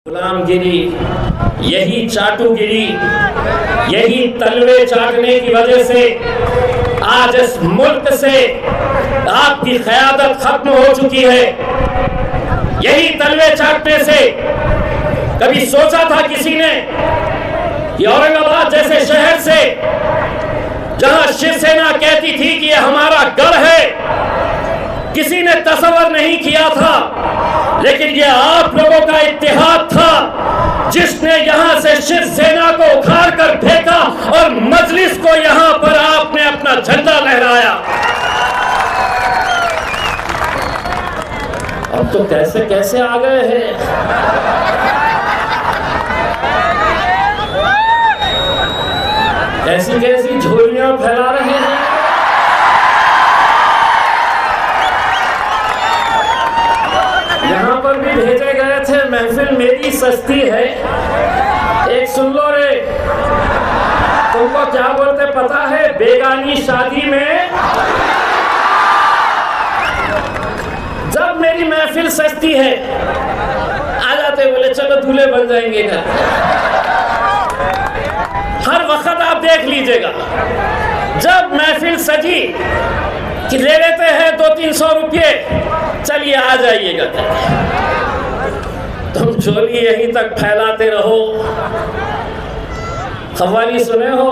गुलामगिरी, यही चाटुगिरी, यही तलवे चाटने की वजह से आज इस मुल्क से आपकी क़यादत खत्म हो चुकी है। यही तलवे चाटने से कभी सोचा था किसी ने कि औरंगाबाद जैसे शहर से जहां शिवसेना कहती थी कि यह हमारा गढ़ है, किसी ने तसव्वुर नहीं किया था, लेकिन यह आप लोगों का इत्तेहाद था जिसने यहां से शिवसेना को उखाड़ कर फेंका और मजलिस को यहां पर आपने अपना झंडा लहराया। अब तो कैसे कैसे आ गए हैं। कैसी कैसी झोलियां फैला रहे हैं। यहां पर भी भेजे गए थे, महफिल मेरी सस्ती है, एक सुन लो रे, तुमको क्या बोलते पता है? बेगानी शादी में जब मेरी महफिल सस्ती है आ जाते, बोले चलो दूल्हे बन जाएंगे घर। हर वक्त आप देख लीजिएगा, जब महफिल सजी कि ले लेते हैं 200-300 रुपये, चलिए आ जाइएगा। तुम झोली यहीं तक फैलाते रहो। कव्वाली सुने हो?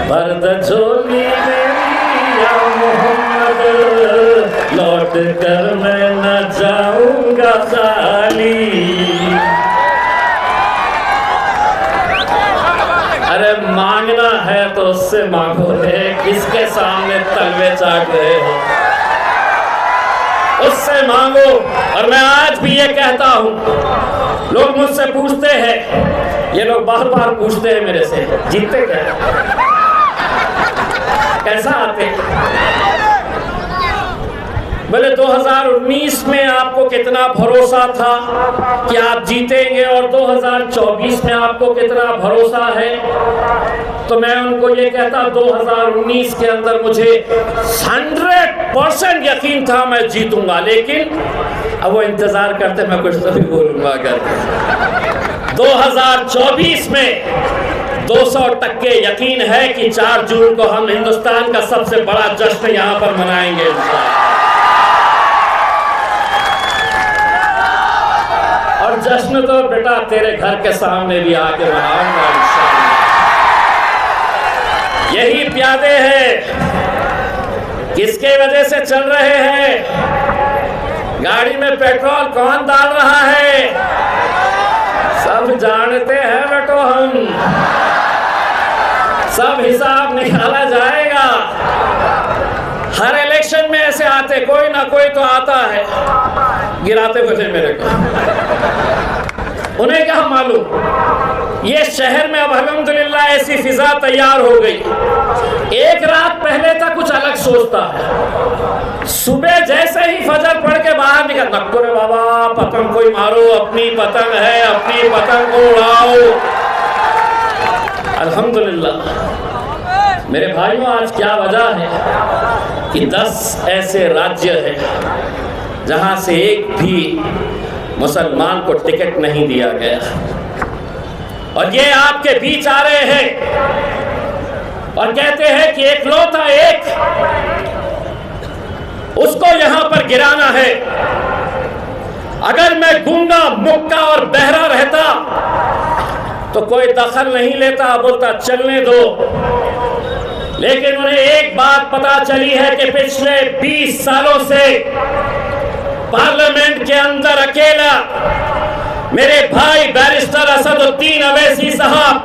बर्द झोली मेरी या मोहम्मद, लौट कर मैं न जाऊंगा खाली। अरे मांगना है तो उससे मांगो रे, किसके सामने तलवे चाट रहे हो? उससे मांगो। और मैं आज भी ये कहता हूं, लोग मुझसे पूछते हैं, ये लोग बार बार पूछते हैं मेरे से, जीतते क्या, कैसा आते? बोले 2019 में आपको कितना भरोसा था कि आप जीतेंगे और 2024 में आपको कितना भरोसा है? तो मैं उनको ये कहता, 2019 के अंदर मुझे 100% यकीन था मैं जीतूंगा, लेकिन अब वो इंतजार करते मैं कुछ तो भी बोलूंगा करके। 2024 में 200% यकीन है कि 4 जून को हम हिंदुस्तान का सबसे बड़ा जश्न यहाँ पर मनाएंगे। और जश्न तो बेटा तेरे घर के सामने भी आके मनाऊंगा इंशाअल्लाह। यही प्यादे हैं, किसके वजह से चल रहे हैं? गाड़ी में पेट्रोल कौन डाल रहा है? सब जानते हैं बेटो, हम सब हिसाब निकाला जाएगा। हर इलेक्शन में ऐसे आते, कोई ना कोई तो आता है, गिराते हुए मेरे को। उन्हें क्या मालूम, ये शहर में अब अल्हम्दुलिल्लाह ऐसी फिजा तैयार हो गई। एक रात पहले तक कुछ अलग सोचता है, सुबह जैसे ही फजर पढ़ के बाहर निकल, नक्को रे बाबा पतंग कोई मारो, अपनी पतंग है, अपनी पतंग को उड़ाओ। अल्हम्दुलिल्लाह मेरे भाइयों, आज क्या वजह है कि 10 ऐसे राज्य हैं जहां से एक भी मुसलमान को टिकट नहीं दिया गया, और ये आपके बीच आ रहे हैं और कहते हैं कि एकलौता एक, उसको यहां पर गिराना है। अगर मैं गूंगा, मुक्का और बहरा रहता तो कोई दखल नहीं लेता, बोलता चलने दो। लेकिन उन्हें एक बात पता चली है कि पिछले 20 सालों से पार्लियामेंट के अंदर अकेला मेरे भाई बैरिस्टर असदुद्दीन अवैसी साहब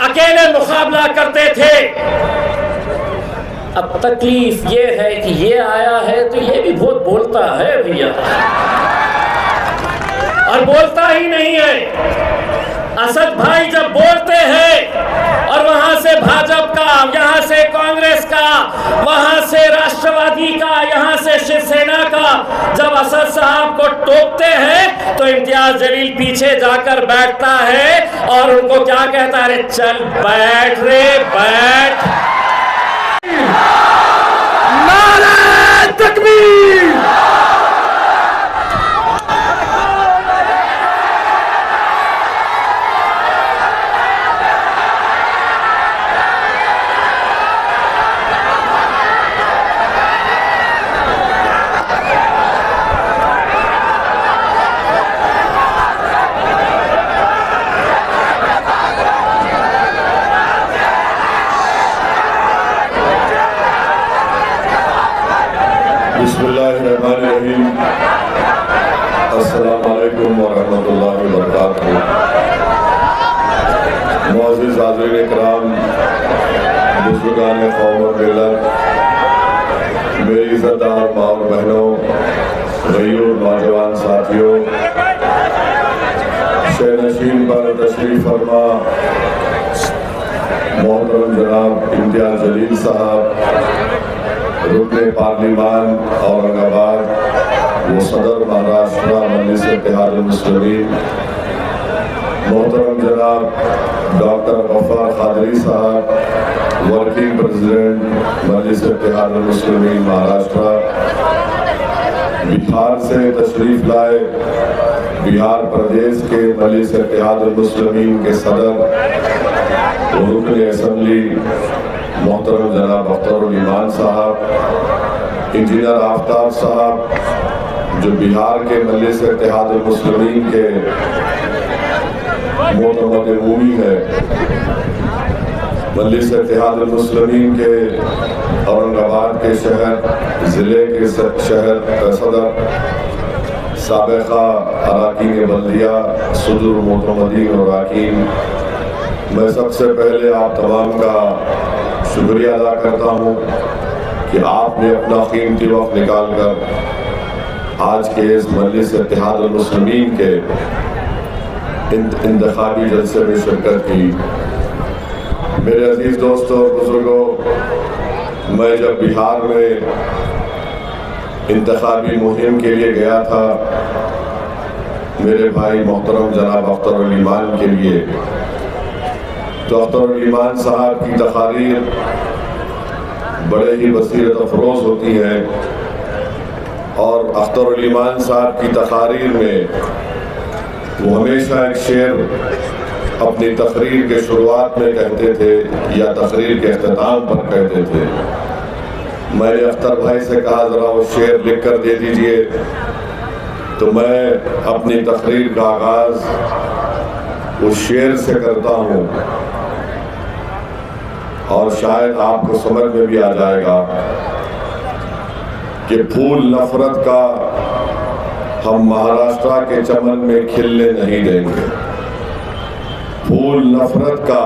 अकेले मुकाबला करते थे। अब तकलीफ ये है कि ये आया है तो ये भी बहुत बोलता है भैया, और बोलता ही नहीं है। असद भाई जब बोलते हैं और वहां से भाजपा का, यहाँ से कांग्रेस का, वहां से राष्ट्रवादी का, यहाँ से शिवसेना का, जब असद साहब को टोकते हैं तो इम्तियाज जलील पीछे जाकर बैठता है और उनको क्या कहता है? अरे चल बैठ रे बैठ। नारे तकबीर। अस्सलामुअलैकुम वरहमतुल्लाहि वबरकातुहू। मुअज़्ज़िज़ हाज़िरीन इकराम, बुज़ुर्गान क़ौम व मिल्लत, मेरी इज़्ज़तदार माँ और बहनों, गयूर नौजवान साथियों, शहनशीन पर तशरीफ़ फरमा मोहतरम जनाब इम्तियाज़ जलील साहब, रुकने पार्लिमान औरंगाबाद, वो सदर महाराष्ट्र मजलिस इत्तेहादुल मुस्लिमीन, मोहतरम जनाब डॉक्टर गफ्फार क़ादरी साहब, वर्किंग प्रेसिडेंट मजलिस इत्तेहादुल मुस्लिमीन महाराष्ट्र, बिहार से तशरीफ़ लाए बिहार प्रदेश के मजलिस इत्तेहादुल मुस्लिमीन के सदर रुकन असम्बली मोहतरम जनाब अख्तरुल ईमान साहब, इंजीनियर आफ्ताब साहब जो बिहार के मजलिस इत्तेहादुल मुस्लिमीन के मोतमद उमी है, मजलिस इत्तेहादुल मुस्लिमीन के औरंगाबाद के शहर ज़िले के शहर का सदर, साबिक़ा अराकीन बल्दिया, सदर मोतमदीन और अराकीन, मैं सबसे पहले आप तमाम का शुक्रिया अदा करता हूँ कि आपने अपना कीमती वक्त निकाल कर आज के इस मजलिस इत्तेहादुल मुस्लिमीन के इंतखाबी जलसे में शिरकत की। मेरे अजीज़ दोस्तों और बुजुर्गों, मैं जब बिहार में इंतखाबी मुहिम के लिए गया था मेरे भाई मोहतरम जनाब अख्तरुल ईमान के लिए, तो अख्तरुल ईमान साहब की तकारीर बड़े ही बसीरत अफरोज़ होती हैं और अख्तरुल ईमान साहब की तकारीर में वो हमेशा एक शेर अपनी तकरीर के शुरुआत में कहते थे या तकरीर के अख्ताम पर कहते थे। मैंने अख्तर भाई से कहा ज़रा वो शेर लिख कर दे दीजिए, तो मैं अपनी तकरीर का आगाज़ उस शेर से करता हूँ और शायद आपको समझ में भी आ जाएगा कि फूल नफरत का हम महाराष्ट्र के चमन में खिलने नहीं देंगे। फूल नफरत का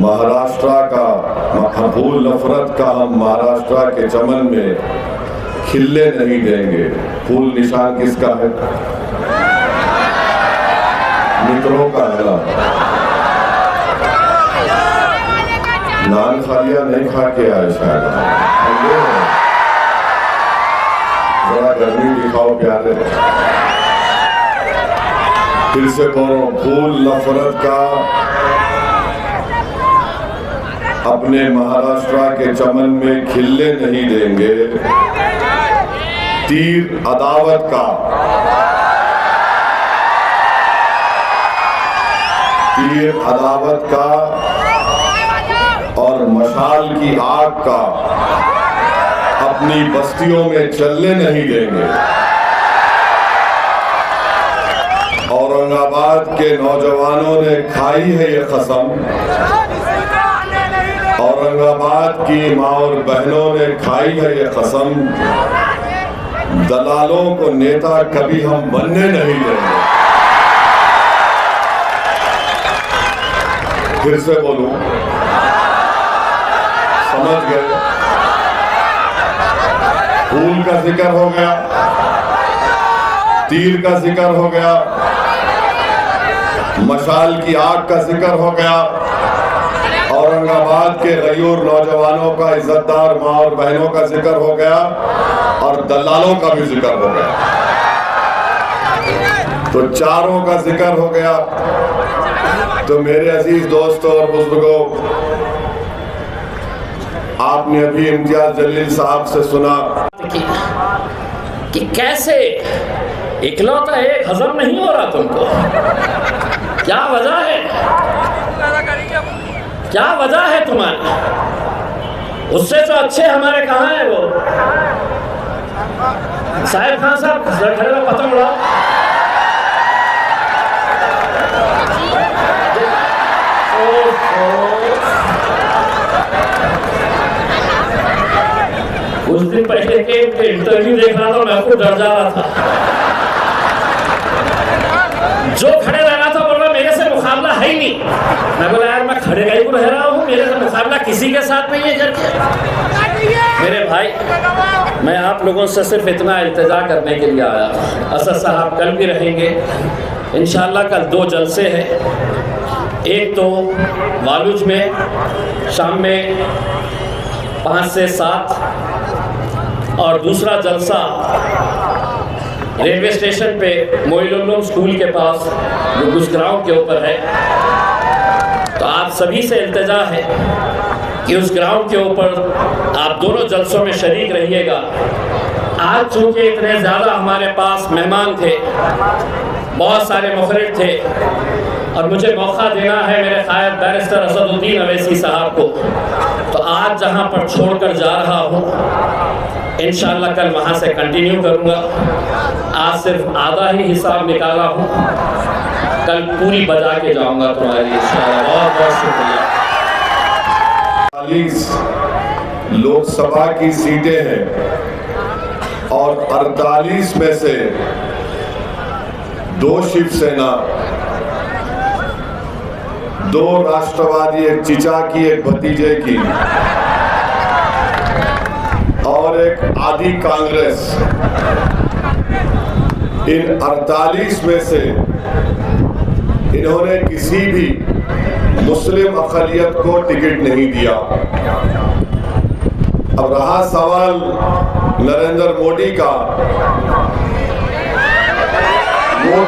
महाराष्ट्र का फूल नफरत का हम महाराष्ट्र के चमन में खिलने नहीं देंगे। फूल निशान किसका है? मित्रों का है ना। नान खा लिया, नहीं खा के आए शायद। जरा गर्मी दिखाओ प्यारे। फिर से बोलो, फूल नफरत का अपने महाराष्ट्र के चमन में खिलने नहीं देंगे। तीर अदावत का और मशाल की आग का अपनी बस्तियों में चलने नहीं देंगे। औरंगाबाद के नौजवानों ने खाई है ये कसम, औरंगाबाद की माँ और बहनों ने खाई है ये कसम, दलालों को नेता कभी हम बनने नहीं देंगे। फिर से बोलूं, समझ गए? फूल का जिक्र हो गया, तीर का जिक्र हो गया, मशाल की आग का जिक्र हो गया, औरंगाबाद के गयूर नौजवानों का, इज्जतदार माँ और बहनों का जिक्र हो गया और दलालों का भी जिक्र हो गया। तो चारों का जिक्र हो गया। तो मेरे अजीज दोस्तों और बुजुर्गों, आपने अभी इम्तियाज जलील साहब से सुना कि कैसे इकलौता एक हजम नहीं हो रहा तुमको। क्या वजह है? क्या वजह है तुम्हारी? उससे तो अच्छे हमारे कहाँ हैं वो साहिब खान साहब, खड़े का पतंग उड़ा। कुछ दिन पहले के इंटरव्यू देख रहा था, मैं खुद डर जा रहा था। मैं बोला यार मैं खड़े गई को रह रहा हूँ, मेरे से मुकाबला किसी के साथ नहीं है करके। मेरे भाई, मैं आप लोगों से सिर्फ इतना इल्तिजा करने के लिए आया। असद साहब कल भी रहेंगे इंशाअल्लाह। कल 2 जलसे हैं, एक तो वालुज में शाम में 5 से 7 और दूसरा जलसा रेलवे स्टेशन पे मोइनुल स्कूल के पास जो गुजराव के ऊपर है। तो आप सभी से इल्तिजा है कि उस ग्राउंड के ऊपर आप दोनों जलसों में शरीक रहिएगा। आज चूँकि इतने ज़्यादा हमारे पास मेहमान थे, बहुत सारे मुखरिब थे, और मुझे मौका देना है मेरे कायद बैरिस्टर असदुद्दीन अवैसी साहब को, तो आज जहाँ पर छोड़कर जा रहा हूँ इंशाअल्लाह कल वहाँ से कंटिन्यू करूँगा। आज सिर्फ आधा ही हिसाब निकाला हूँ, कल पूरी बजा के जाऊँगा तुम्हारे लिए इंशाअल्लाह। बहुत बहुत शुक्रिया। 40 लोकसभा की सीटें हैं और 48 में से 2 शिवसेना, 2 राष्ट्रवादी, एक चिचा की, एक भतीजे की और एक आधी कांग्रेस। इन 48 में से इन्होंने किसी भी मुस्लिम अक़लियत को टिकट नहीं दिया। अब रहा सवाल नरेंद्र मोदी का, वो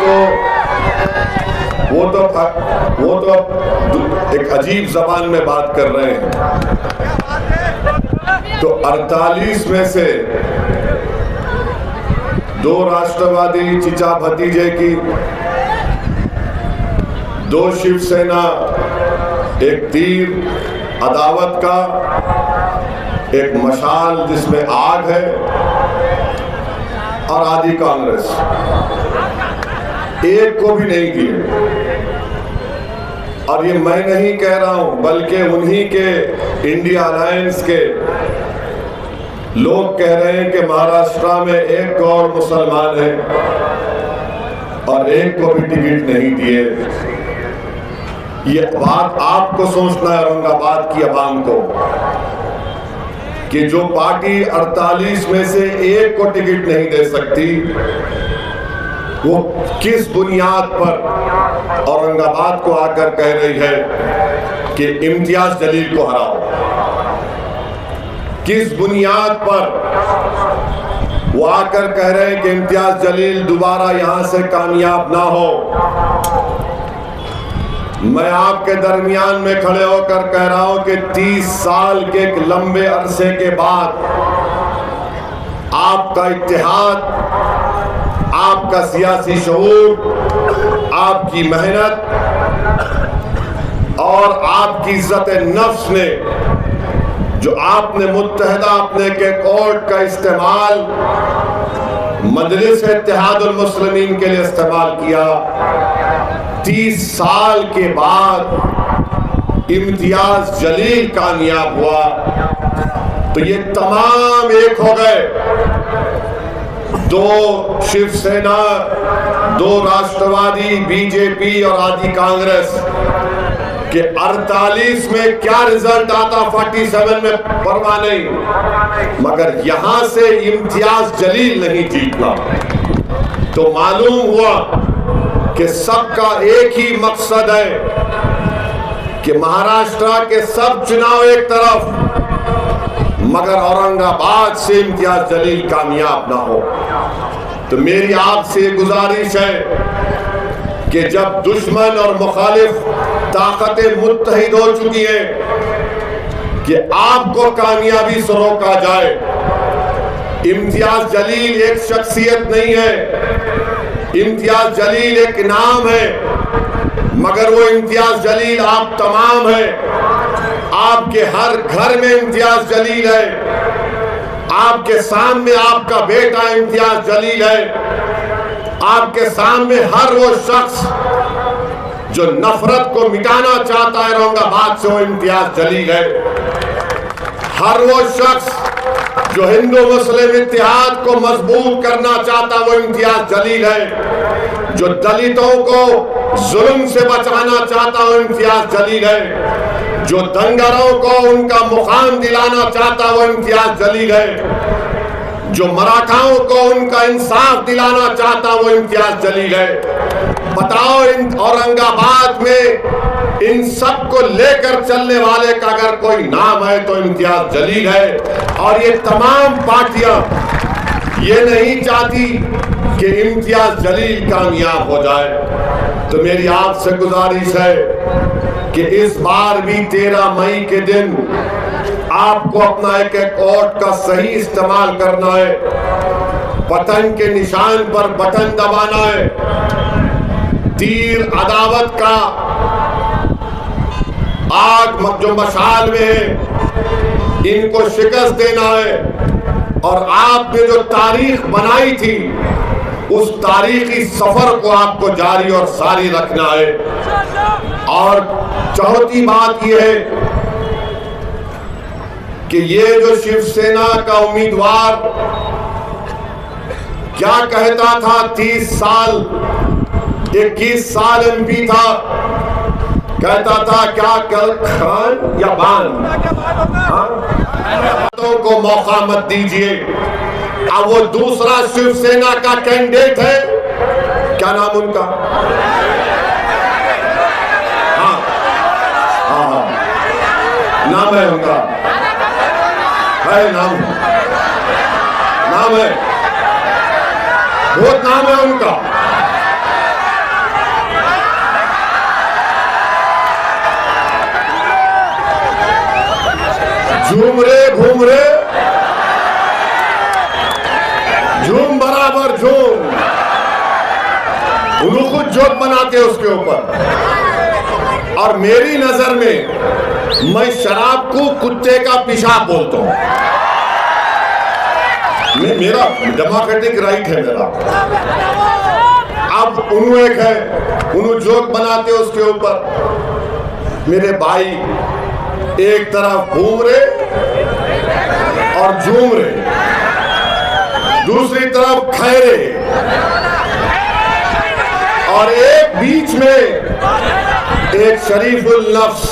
तो एक अजीब जबान में बात कर रहे हैं। तो 48 में से 2 राष्ट्रवादी चिचा भतीजे की, 2 शिवसेना, एक तीर अदावत का, एक मशाल जिसमें आग है, और आधी कांग्रेस। एक को भी नहीं दिए। और ये मैं नहीं कह रहा हूं, बल्कि उन्हीं के इंडिया अलायंस के लोग कह रहे हैं कि महाराष्ट्र में 1 और मुसलमान है और एक को भी टिकट नहीं दिए। ये बात आपको सोचना है, औरंगाबाद की आवाम को, कि जो पार्टी 48 में से 1 को टिकट नहीं दे सकती, वो किस बुनियाद पर औरंगाबाद को आकर कह रही है कि इम्तियाज जलील को हराओ। किस बुनियाद पर वो आकर कह रहे हैं कि इम्तियाज जलील दोबारा यहां से कामयाब ना हो। मैं आपके दरमियान में खड़े होकर कह रहा हूं कि 30 साल के एक लंबे अरसे के बाद आपका इत्तेहाद, आपका सियासी शऊर, आपकी मेहनत और आपकी इज्जत नफ्स ने, जो आपने मुत्तहदा अपने के कोर्ट का इस्तेमाल मजलिस इत्तेहादुल मुस्लिमीन के लिए इस्तेमाल किया, 30 साल के बाद इम्तियाज जलील कामयाब हुआ। तो ये तमाम एक हो गए, 2 शिवसेना, 2 राष्ट्रवादी, बीजेपी और आधी कांग्रेस के 48 में क्या रिजल्ट आता 47 में परवाह नहीं, मगर यहां से इम्तियाज जलील नहीं जीतना। तो मालूम हुआ कि सबका एक ही मकसद है कि महाराष्ट्र के सब चुनाव एक तरफ, मगर औरंगाबाद से इम्तियाज जलील कामयाब ना हो। तो मेरी आपसे गुजारिश है कि जब दुश्मन और मुखालिफ ताकतें मुत्तहिद हो चुकी हैं कि आपको कामयाबी से रोका जाए। इम्तियाज जलील एक शख्सियत नहीं है, इम्तियाज जलील एक नाम है, मगर वो इम्तियाज जलील आप तमाम है। आपके हर घर में इम्तियाज जलील है, आपके सामने आपका बेटा इम्तियाज जलील है, आपके सामने हर वो शख्स जो नफरत को मिटाना चाहता है औरंगाबाद से, वो इम्तियाज जलील है। हर वो शख्स जो हिंदू मुस्लिम इत्तेहाद को मजबूत करना चाहता वो इम्तियाज जलील है। जो दलितों को जुल्म से बचाना चाहता वो इम्तियाज जलील है। जो दंगरों को उनका मुकाम दिलाना चाहता वो इम्तियाज जलील है। जो मराठाओं को उनका इंसाफ दिलाना चाहता वो इम्तियाज जलील है। बताओ, इन औरंगाबाद में इन सब को लेकर चलने वाले का अगर कोई नाम है तो इम्तियाज जलील है। और ये तमाम पार्टियां ये नहीं चाहती कि इम्तियाज जलील कामयाब हो जाए। तो मेरी आपसे गुजारिश है कि इस बार भी 13 मई के दिन आपको अपना एक एक वोट का सही इस्तेमाल करना है। पतंग के निशान पर बटन दबाना है। तीर अदावत का आग जो मशाल में है इनको शिकस्त देना है। और आपने जो तारीख बनाई थी उस तारीखी सफर को आपको जारी और सारी रखना है। और चौथी बात यह है कि ये जो शिवसेना का उम्मीदवार क्या कहता था, 30 साल 21 साल एमपी था, कहता था क्या कर खान या बान, को मौका मत दीजिए। अब वो दूसरा शिवसेना का कैंडिडेट है, क्या नाम उनका, हाँ नाम है उनका, है नाम है, बहुत नाम है उनका। झूम रे घूम रे झूम बराबर झूम, उन्होंने खुद जोक बनाते उसके ऊपर। और मेरी नजर में मैं शराब को कुत्ते का पेशाब बोलता हूं। मेरा डेमोक्रेटिक राइट है मेरा। अब उन्होंने एक है, उन्होंने जोक बनाते उसके ऊपर। मेरे भाई एक तरफ घूम रहे और झूम रहे, दूसरी तरफ खैरे, और एक बीच में एक शरीफुल नफ्स,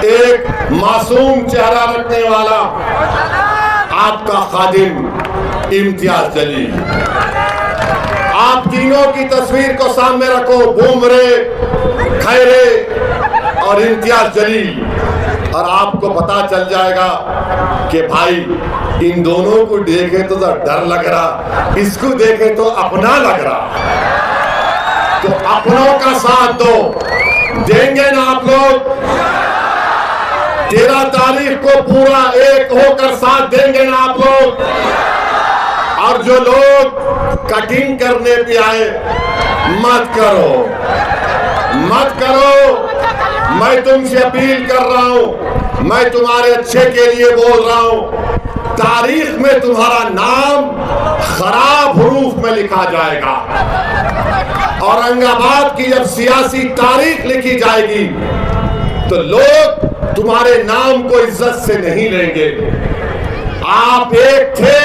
एक मासूम चेहरा रखने वाला आपका खादिम इम्तियाज जलील। आप तीनों की तस्वीर को सामने रखो, भूमरे, खैरे और इम्तियाज जलील, और आपको पता चल जाएगा कि भाई इन दोनों को देखे तो डर लग रहा, इसको देखे तो अपना लग रहा। तो अपनों का साथ दो, देंगे ना आप लोग? 13 तारीख को पूरा एक होकर साथ देंगे ना आप लोग? और जो लोग कटिंग करने पे आए, मत करो, मत करो। मैं तुमसे अपील कर रहा हूं, मैं तुम्हारे अच्छे के लिए बोल रहा हूं। तारीख में तुम्हारा नाम खराब हरूफ में लिखा जाएगा। औरंगाबाद की जब सियासी तारीख लिखी जाएगी तो लोग तुम्हारे नाम को इज्जत से नहीं लेंगे। आप एक थे,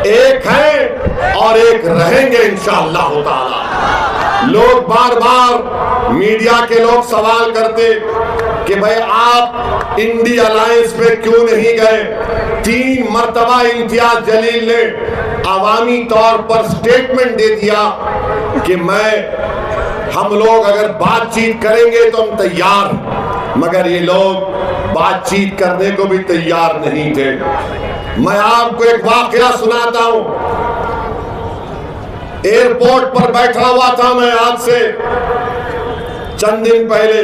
एक हैं और एक रहेंगे इंशाअल्लाह ताला। लोग बार बार मीडिया के लोग सवाल करते कि भाई आप इंडी अलायंस में क्यों नहीं गए? 3 मर्तबा इम्तियाज जलील ने अवामी तौर पर स्टेटमेंट दे दिया कि हम लोग अगर बातचीत करेंगे तो हम तैयार, मगर ये लोग बातचीत करने को भी तैयार नहीं थे। मैं आपको एक वाकया सुनाता हूं। एयरपोर्ट पर बैठा हुआ था मैं, आज से चंद दिन पहले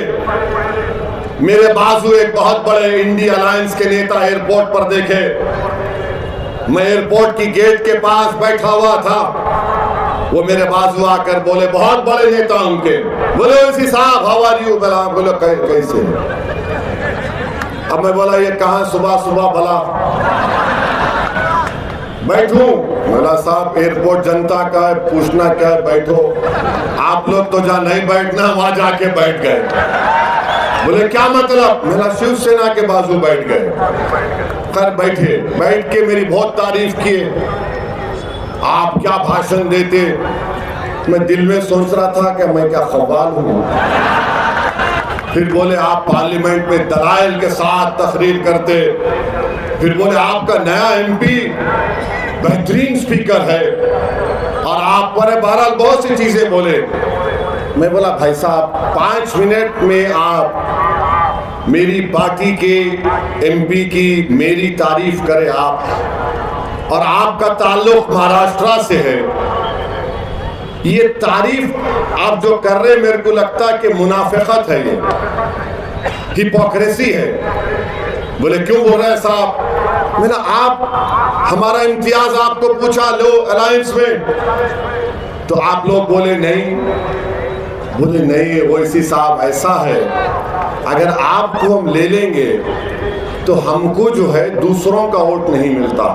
मेरे बाजू एक बहुत बड़े इंडी अलायंस के नेता एयरपोर्ट पर देखे। मैं एयरपोर्ट की गेट के पास बैठा हुआ था, वो मेरे बाजू आकर बोले, बहुत बड़े नेता उनके, बोले ओसी साहब हाउ आर यू? बोले कैसे? अब मैं बोला ये कहां सुबह सुबह भला बैठूं? बोला साहब एयरपोर्ट जनता का है, पूछना क्या है, बैठो। आप लोग तो जहां नहीं बैठना वहां जाके बैठ गए। बोले क्या मतलब? मेरा शिवसेना के बाजू बैठ गए। खैर बैठे, बैठ के मेरी बहुत तारीफ किए, आप क्या भाषण देते। मैं दिल में सोच रहा था कि मैं क्या ख्वाल हूँ। फिर बोले आप पार्लियामेंट में दलाइल के साथ तकरीर करते। फिर बोले आपका नया एमपी बेहतरीन स्पीकर है और आप पर बहरहाल बहुत सी चीजें बोले। मैं बोला भाई साहब 5 मिनट में आप मेरी पार्टी के एमपी की मेरी तारीफ करें आप, और आपका ताल्लुक महाराष्ट्र से है, ये तारीफ आप जो कर रहे मेरे को लगता है कि मुनाफिकत है, ये हिपोक्रेसी है। बोले क्यों बोल रहे हैं साहब? मैंने आप हमारा इम्तियाज आपको पूछा लो अलायंस में, तो आप लोग बोले नहीं। बोले नहीं वैसी साहब ऐसा है, अगर आपको हम ले लेंगे तो हमको जो है दूसरों का वोट नहीं मिलता,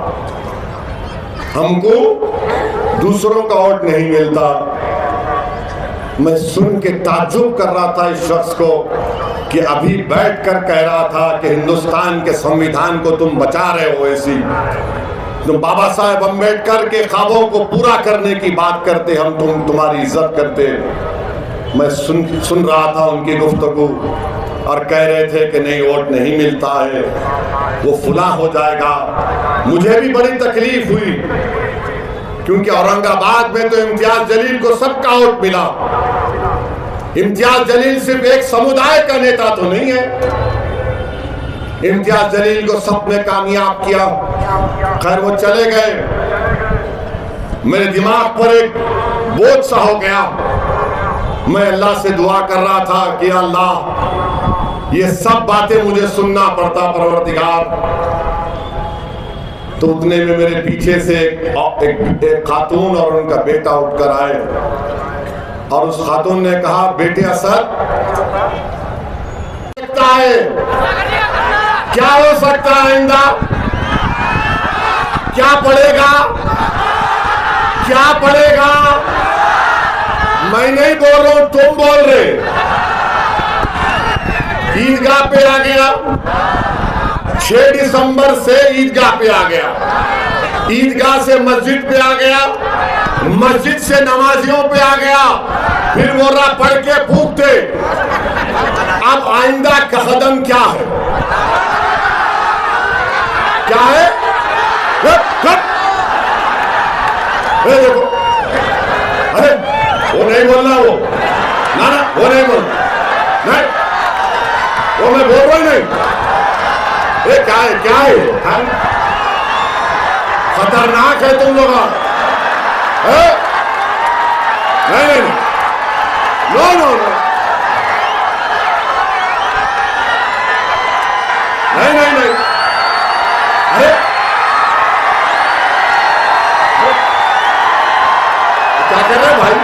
हमको दूसरों का वोट नहीं मिलता। मैं सुन के ताज्जुब कर रहा था इस शख्स को कि अभी बैठकर कह रहा था कि हिंदुस्तान के संविधान को तुम बचा रहे हो, ऐसी तुम बाबा साहेब अम्बेडकर के ख्वाबों को पूरा करने की बात करते, हम तुम्हारी इज्जत करते। मैं सुन रहा था उनकी गुफ्तगू और कह रहे थे कि नहीं वोट नहीं मिलता है, वो फुला हो जाएगा। मुझे भी बड़ी तकलीफ हुई क्योंकि औरंगाबाद में तो इम्तियाज जलील को सबका वोट मिला। इम्तियाज जलील सिर्फ एक समुदाय का नेता तो नहीं है, इम्तियाज जलील को सबने कामयाब किया। खैर वो चले गए, मेरे दिमाग पर एक बोझ सा हो गया। मैं अल्लाह से दुआ कर रहा था कि अल्लाह ये सब बातें मुझे सुनना पड़ता परवरदिगार। तो उतने में मेरे पीछे से एक खातून और उनका बेटा उठकर आए और उस खातून ने कहा बेटे असद सकता है, क्या हो सकता है आइंदा, क्या पड़ेगा, क्या पड़ेगा? मैं नहीं बोल रहा हूं, तुम बोल रहे। ईदगाह पे आ गया, 6 दिसंबर से ईदगाह पे आ गया, ईदगाह से मस्जिद पे आ गया, मस्जिद से नमाजियों पे आ गया, फिर मोर्रा पढ़ के फूकते। अब आइंदा का कदम क्या है? क्या है? देखो, अरे वो नहीं बोलना, वो ना ना वो नहीं बोल, नहीं वो मैं बोल रहा ही नहीं। ये क्या है, क्या है? खतरनाक है तुम लोग। नहीं नहीं नो नो नो, नहीं नहीं नहीं, अरे क्या कर रहे भाई?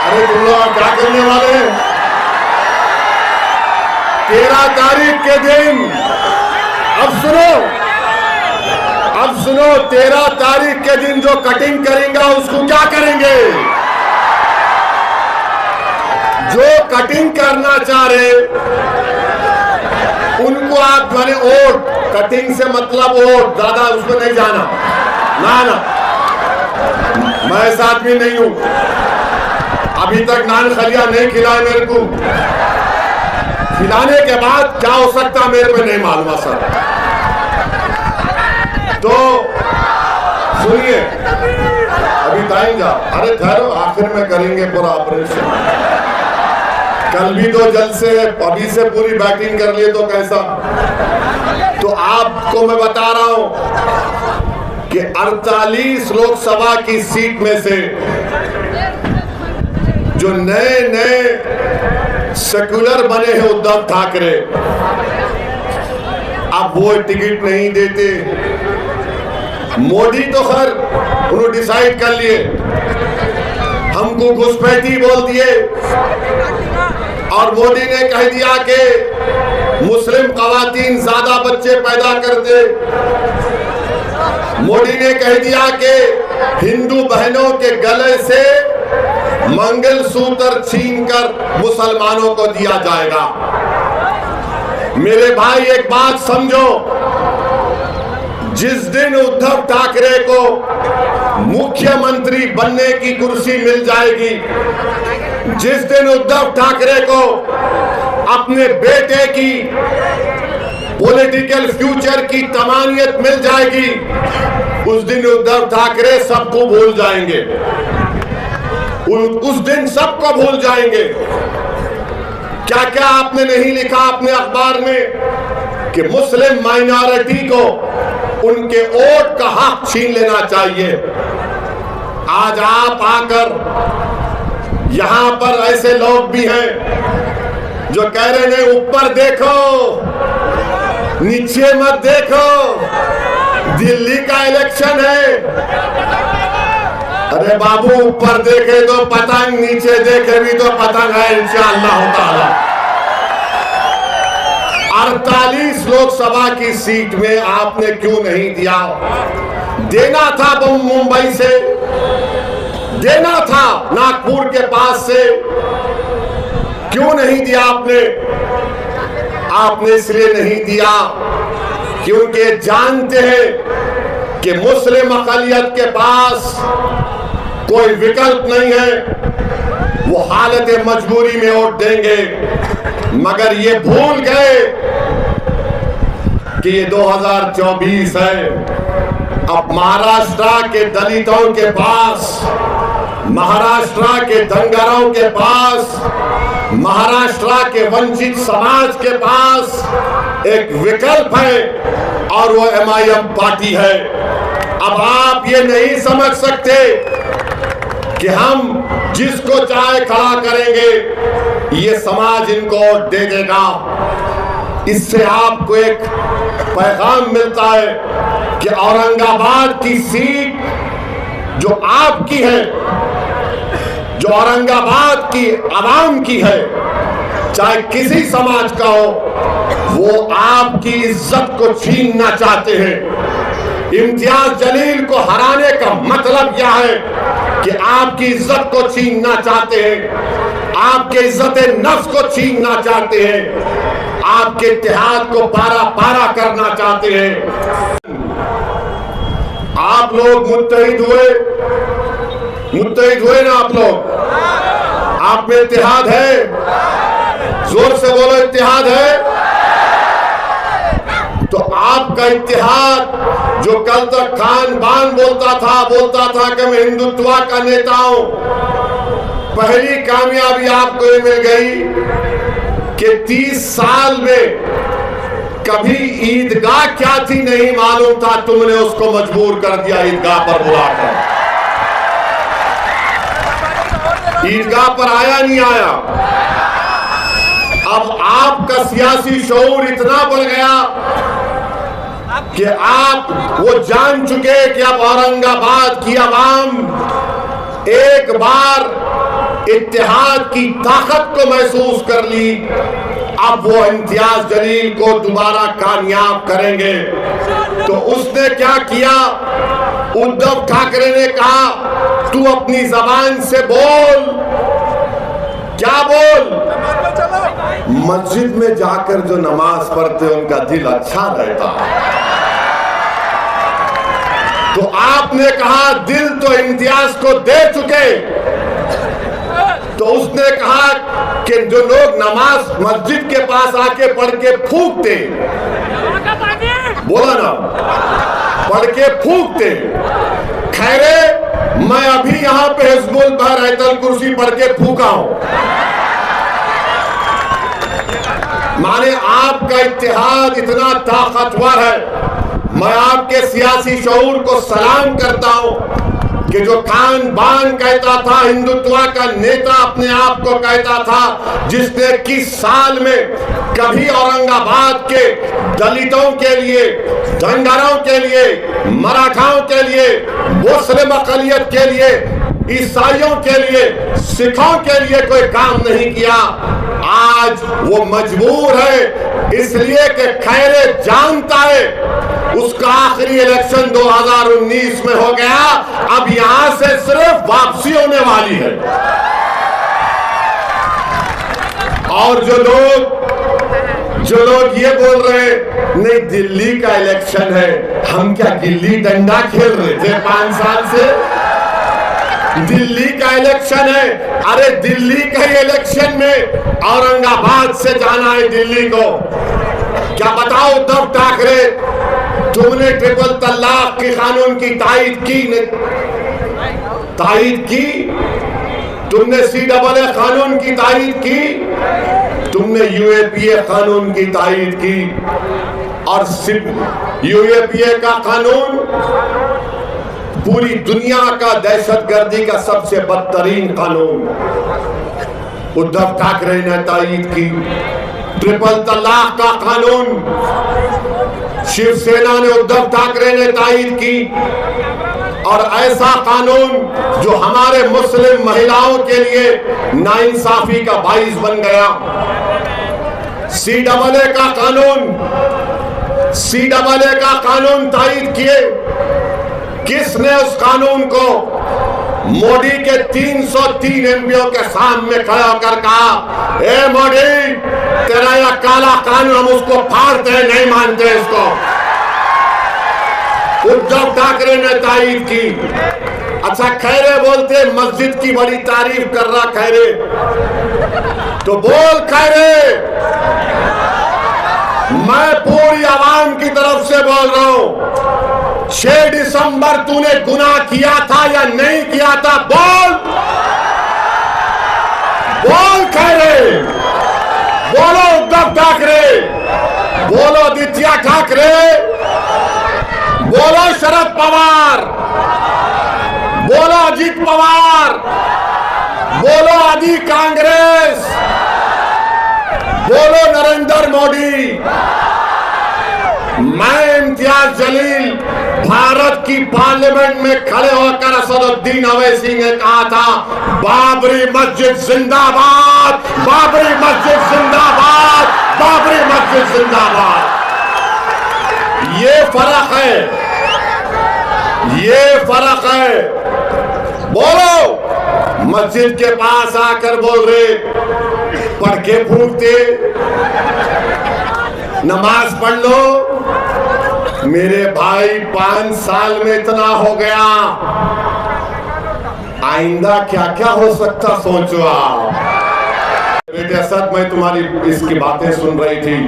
अरे तुम लोग क्या करने वाले हैं? 13 तारीख के दिन, अब सुनो 13 तारीख के दिन जो कटिंग करेंगे उसको क्या करेंगे? जो कटिंग करना चाह रहे उनको आप मैंने वोट, कटिंग से मतलब वोट, ज्यादा उसको नहीं जाना ना ना, मैं ऐसा आदमी नहीं हूं। अभी तक नान खलिया नहीं खिलाए मेरे को, खिलाने के बाद क्या हो सकता मेरे को नहीं मालूम सर। तो सुनिए, अभी टाइम जा, अरे ठहरो, आखिर में करेंगे पूरा ऑपरेशन। कल भी तो जल्द से, अभी से पूरी बैटिंग कर लिए तो कैसा? तो आपको मैं बता रहा हूं कि 48 लोकसभा की सीट में से जो नए नए सेक्युलर बने हैं उद्धव ठाकरे, अब वो टिकट नहीं देते। मोदी तो खैर उन्होंने डिसाइड कर लिए, हमको घुसपैठी बोल दिए और मोदी ने कह दिया कि मुस्लिम खवातीन ज्यादा बच्चे पैदा करते। मोदी ने कह दिया कि हिंदू बहनों के गले से मंगलसूत्र छीनकर मुसलमानों को दिया जाएगा। मेरे भाई एक बात समझो, जिस दिन उद्धव ठाकरे को मुख्यमंत्री बनने की कुर्सी मिल जाएगी, जिस दिन उद्धव ठाकरे को अपने बेटे की पॉलिटिकल फ्यूचर की तमानियत मिल जाएगी, उस दिन उद्धव ठाकरे सबको भूल जाएंगे। उस दिन सबको भूल जाएंगे। क्या क्या आपने नहीं लिखा अपने अखबार में कि मुस्लिम माइनॉरिटी को उनके वोट का हक छीन लेना चाहिए। आज आप आकर यहां पर ऐसे लोग भी हैं जो कह रहे हैं ऊपर देखो नीचे मत देखो, दिल्ली का इलेक्शन है। अरे बाबू, ऊपर देखे तो पतंग, नीचे देखे भी तो पतंग है इंशाअल्लाह ताला। 48 लोकसभा की सीट में आपने क्यों नहीं दिया? देना था मुंबई से, देना था नागपुर के पास से, क्यों नहीं दिया आपने? आपने इसलिए नहीं दिया क्योंकि जानते हैं कि मुस्लिम अक़लियत के पास कोई विकल्प नहीं है, वो हालत मजबूरी में वोट देंगे। मगर ये भूल गए कि ये 2024 है। अब महाराष्ट्र के दलितों के पास, महाराष्ट्र के धनगरों के पास, महाराष्ट्र के वंचित समाज के पास एक विकल्प है और वो MIM पार्टी है। अब आप ये नहीं समझ सकते कि हम जिसको चाहे खड़ा करेंगे, ये समाज इनको वोट दे देगा। इससे आपको एक पैगाम मिलता है कि औरंगाबाद की सीट जो आपकी है, जो औरंगाबाद की आवाम की है, चाहे किसी समाज का हो, वो आपकी इज्जत को छीनना चाहते हैं। इम्तियाज जलील को हराने का मतलब यह है कि आपकी इज्जत को छीनना चाहते हैं, आपके इज्जत नफ्स को छीनना चाहते हैं, आपके इत्तेहाद को पारा पारा करना चाहते हैं। आप लोग मुत्तहिद हुए ना? आप लोग, आप में इत्तेहाद है? जोर से बोलो, इत्तेहाद है? तो आपका इत्तेहाद जो कल तक खान बान बोलता था कि मैं हिंदुत्व का नेता हूं, पहली कामयाबी आपको ये मिल गई कि 30 साल में कभी ईदगाह क्या थी नहीं मालूम था, तुमने उसको मजबूर कर दिया ईदगाह पर बुलाकर। ईदगाह पर आया नहीं आया। अब आपका सियासी शऊर इतना बढ़ गया कि आप वो जान चुके कि अब औरंगाबाद की आवाम एक बार इत्तेहाद की ताकत को महसूस कर ली। अब वो इम्तियाज जलील को दोबारा कामयाब करेंगे। तो उसने क्या किया? उद्धव ठाकरे ने कहा तू अपनी जबान से बोल। क्या बोल? मस्जिद में जाकर जो नमाज पढ़ते उनका दिल अच्छा रहता है। तो आपने कहा दिल तो इम्तियाज को दे चुके। तो उसने कहा कि जो लोग नमाज मस्जिद के पास आके पढ़ के फूंकते, बोला ना, पढ़ के फूंकते। खैरे मैं अभी यहां पे हिज़्बुल बहर आयतल कुर्सी पढ़ के फूंका हूं। माने आपका इत्तेहाद इतना ताकतवर है। मैं आपके सियासी शऊर को सलाम करता हूं कि जो खान बान कहता था, हिंदुत्व का नेता अपने आप को कहता था, जिसने 21 साल में कभी औरंगाबाद के दलितों के लिए, धनगरों के लिए, मराठाओं के लिए, मुस्लिम अक़लियत के लिए, ईसाइयों के लिए, सिखों के लिए कोई काम नहीं किया, आज वो मजबूर है इसलिए कि खैरे जानता है उसका आखिरी इलेक्शन 2019 में हो गया। अब यहां से सिर्फ वापसी होने वाली है। और जो लोग ये बोल रहे नहीं दिल्ली का इलेक्शन है, हम क्या गिल्ली डंडा खेल रहे थे 5 साल से? दिल्ली का इलेक्शन है। अरे दिल्ली के इलेक्शन में औरंगाबाद से जाना है दिल्ली को। क्या बताओ उद्धव ठाकरे, तुमने ट्रिपल तलाक के कानून की तायीद की? तुमने CAA कानून की तायीद की? तुमने UAPA कानून की तायीद की? और UAPA का कानून पूरी दुनिया का दहशतगर्दी का सबसे बदतरीन कानून उद्धव ठाकरे ने तायीद की। ट्रिपल तलाक का कानून शिवसेना ने, उद्धव ठाकरे ने तायीद की। और ऐसा कानून जो हमारे मुस्लिम महिलाओं के लिए नाइंसाफी का बाइस बन गया। CAA का कानून तायीद किए। किसने उस कानून को मोदी के 303 MPओ के सामने खड़ा होकर कहा, ए मोदी तेरा यह काला कानून हम उसको फाड़ते हैं, नहीं मानते इसको? उद्धव ठाकरे ने तायीद की। अच्छा खैरे बोलते मस्जिद की बड़ी तारीफ कर रहा खैरे, तो बोल खैरे, मैं पूरी आवाम की तरफ से बोल रहा हूं, 6 दिसंबर तूने गुनाह किया था या नहीं किया था? बोल खैरे, बोलो उद्धव ठाकरे, बोलो आदित्य ठाकरे, बोलो शरद पवार, बोलो अजीत पवार, बोलो आदि कांग्रेस, बोलो नरेंद्र मोदी। मैं इम्तियाज जलील भारत की पार्लियामेंट में खड़े होकर असदुद्दीन अवैसी ने कहा था, बाबरी मस्जिद जिंदाबाद, बाबरी मस्जिद जिंदाबाद, बाबरी मस्जिद जिंदाबाद। ये फर्क है, ये फर्क है। बोलो, मस्जिद के पास आकर बोल रहे, पड़के फूटते, नमाज पढ़ लो। मेरे भाई 5 साल में इतना हो गया, आइंदा क्या क्या हो सकता सोचो आप। बेटे असद, मैं तुम्हारी इसकी बातें सुन रही थी